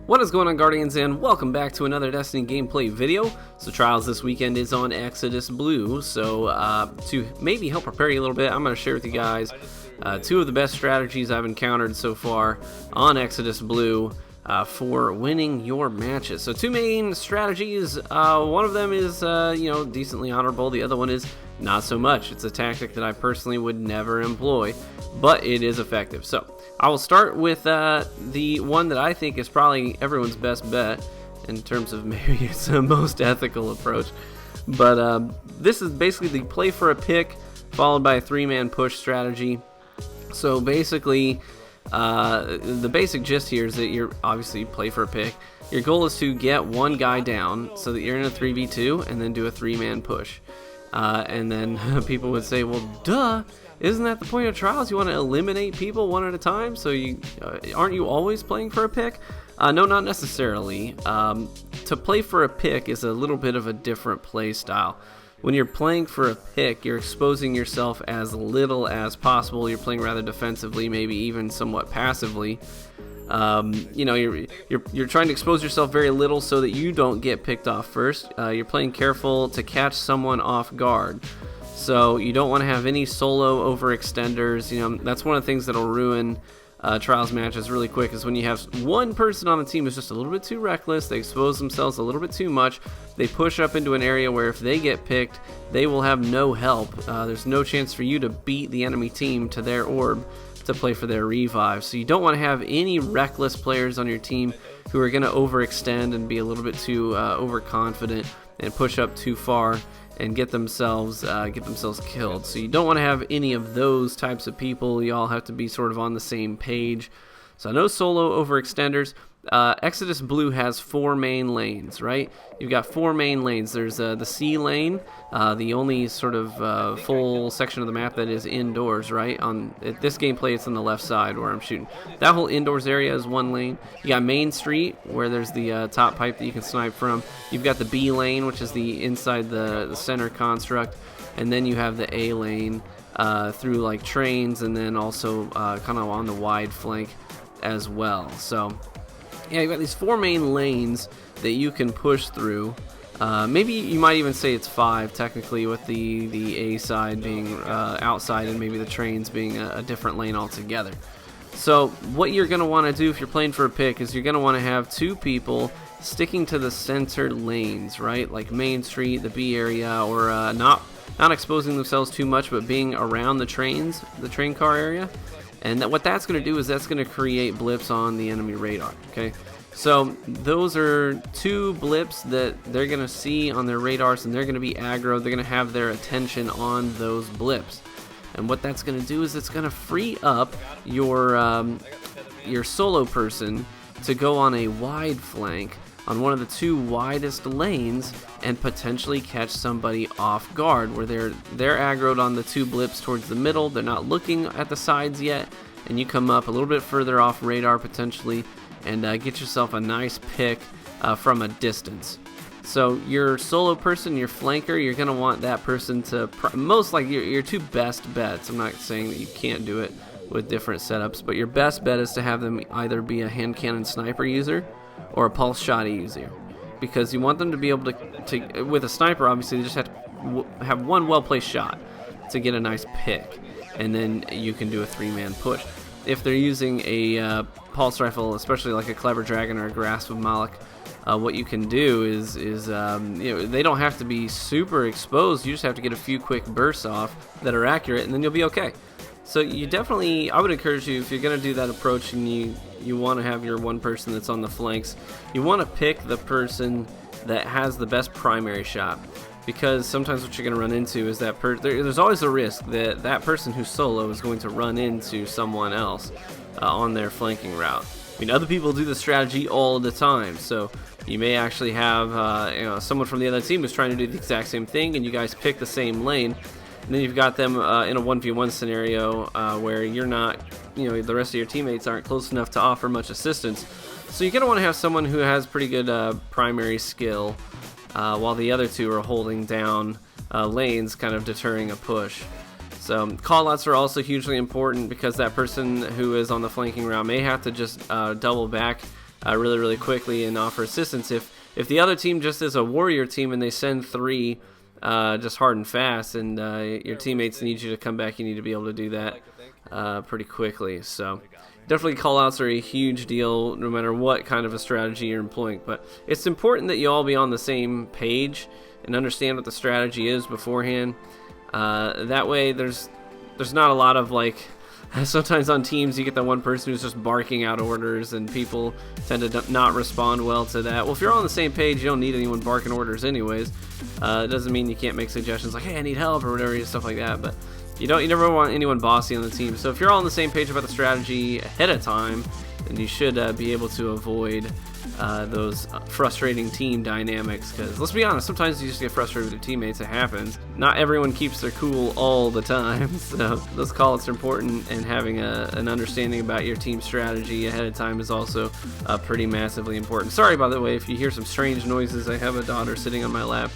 What is going on, Guardians, and welcome back to another Destiny gameplay video. So Trials this weekend is on Exodus Blue, so to maybe help prepare you a little bit, I'm going to share with you guys two of the best strategies I've encountered so far on Exodus Blue for winning your matches. So two main strategies, one of them is decently honorable, the other one is not so much. It's a tactic that I personally would never employ, but it is effective. So I will start with the one that I think is probably everyone's best bet in terms of maybe it's the most ethical approach. But this is basically the play for a pick followed by a three-man push strategy. So basically, the basic gist here is that you're obviously play for a pick. Your goal is to get one guy down so that you're in a 3v2 and then do a three-man push. And then people would say, well, duh. Isn't that the point of Trials? You want to eliminate people one at a time? So you aren't you always playing for a pick? No, not necessarily. To play for a pick is a little bit of a different play style. When you're playing for a pick, you're exposing yourself as little as possible. You're playing rather defensively, maybe even somewhat passively. You're trying to expose yourself very little so that you don't get picked off first. You're playing careful to catch someone off guard. So you don't want to have any solo overextenders. That's one of the things that'll ruin Trials matches really quick, is when you have one person on the team who's just a little bit too reckless, they expose themselves a little bit too much, they push up into an area where if they get picked, they will have no help. There's no chance for you to beat the enemy team to their orb to play for their revive. So you don't want to have any reckless players on your team who are going to overextend and be a little bit too overconfident and push up too far and get themselves killed. So you don't want to have any of those types of people. You all have to be sort of on the same page. So no solo overextenders. Exodus Blue has four main lanes, right? You've got four main lanes. There's the C lane, the only sort of full section of the map that is indoors, right? At this gameplay, it's on the left side where I'm shooting. That whole indoors area is one lane. You got Main Street, where there's the top pipe that you can snipe from. You've got the B lane, which is the inside the center construct. And then you have the A lane through like trains, and then also kind of on the wide flank as well. So yeah, you've got these four main lanes that you can push through. Maybe you might even say it's five technically, with the A side being outside and maybe the trains being a different lane altogether. So what you're going to want to do if you're playing for a pick is you're going to want to have two people sticking to the center lanes, right? Like Main Street, the B area, or not exposing themselves too much, but being around the trains, the train car area. And what that's going to do is that's going to create blips on the enemy radar, okay? So those are two blips that they're going to see on their radars, and they're going to be aggro. They're going to have their attention on those blips. And what that's going to do is it's going to free up your solo person to go on a wide flank on one of the two widest lanes and potentially catch somebody off guard, where they're aggroed on the two blips towards the middle. They're not looking at the sides yet, and you come up a little bit further off radar potentially and get yourself a nice pick from a distance. So your solo person, your flanker, you're going to want that person to most likely your two best bets. I'm not saying that you can't do it with different setups, but your best bet is to have them either be a hand cannon sniper user or a pulse shot user, because you want them to be able to with a sniper, obviously they just have to have one well-placed shot to get a nice pick, and then you can do a three-man push. If they're using a pulse rifle, especially like a Clever Dragon or a Grasp of Moloch, what you can do is they don't have to be super exposed. You just have to get a few quick bursts off that are accurate, and then you'll be okay. So you definitely, I would encourage you, if you're going to do that approach and you want to have your one person that's on the flanks, you want to pick the person that has the best primary shot, because sometimes what you're going to run into is that there's always a risk that that person who's solo is going to run into someone else on their flanking route. I mean, other people do the strategy all the time, so you may actually have someone from the other team who's trying to do the exact same thing, and you guys pick the same lane. And then you've got them in a 1v1 scenario where you're not, the rest of your teammates aren't close enough to offer much assistance. So you're going to want to have someone who has pretty good primary skill while the other two are holding down lanes, kind of deterring a push. So callouts are also hugely important, because that person who is on the flanking route may have to just double back really, really quickly and offer assistance. If the other team just is a warrior team and they send 3 just hard and fast, and your teammates need you to come back, you need to be able to do that pretty quickly. So definitely callouts are a huge deal no matter what kind of a strategy you're employing. But it's important that you all be on the same page and understand what the strategy is beforehand. That way there's not a lot of like, sometimes on teams you get that one person who's just barking out orders and people tend to not respond well to that. Well, if you're all on the same page, you don't need anyone barking orders anyways. It doesn't mean you can't make suggestions like, hey, I need help or whatever, stuff like that. But you never want anyone bossy on the team. So if you're all on the same page about the strategy ahead of time, then you should be able to avoid those frustrating team dynamics, because let's be honest, sometimes you just get frustrated with your teammates. It happens. Not everyone keeps their cool all the time, so those callouts are important, and having an understanding about your team strategy ahead of time is also pretty massively important. Sorry, by the way, if you hear some strange noises. I have a daughter sitting on my lap,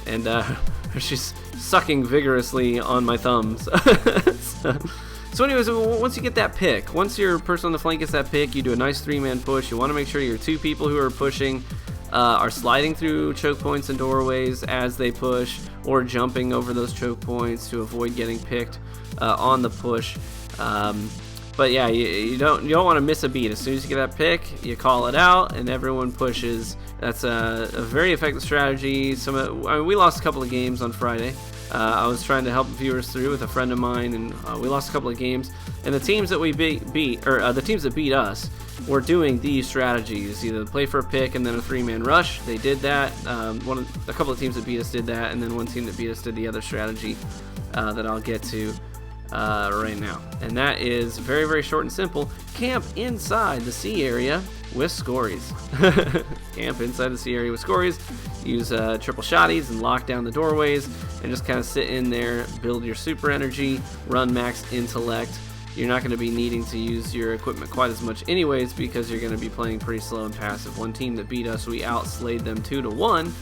and she's sucking vigorously on my thumbs. So anyways, once you get that pick, once your person on the flank gets that pick, you do a nice 3-man push. You want to make sure your 2 people who are pushing are sliding through choke points and doorways as they push, or jumping over those choke points to avoid getting picked on the push. But yeah, you don't want to miss a beat. As soon as you get that pick, you call it out, and everyone pushes. That's a very effective strategy. We lost a couple of games on Friday. I was trying to help viewers through with a friend of mine, and we lost a couple of games. And the teams that we the teams that beat us were doing these strategies: either play for a pick and then a 3-man rush. They did that. A couple of teams that beat us did that, and then one team that beat us did the other strategy that I'll get to right now. And that is very, very short and simple. Camp inside the C area with Scories. Camp inside the C area with Scories. Use triple shotties and lock down the doorways, and just kind of sit in there, build your super energy, run max intellect. You're not going to be needing to use your equipment quite as much anyways, because you're going to be playing pretty slow and passive. One team that beat us, we outslayed them 2-1,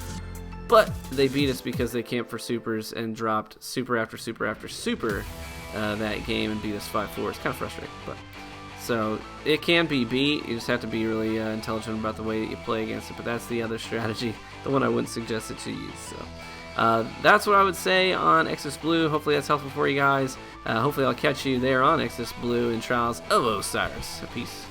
but they beat us because they camped for supers and dropped super after super after super that game and beat us 5-4. It's kind of frustrating, but so it can be beat. You just have to be really intelligent about the way that you play against it. But that's the other strategy, the one I wouldn't suggest it to use. So that's what I would say on Exodus Blue. Hopefully that's helpful for you guys. Hopefully I'll catch you there on Exodus Blue in Trials of Osiris. Peace.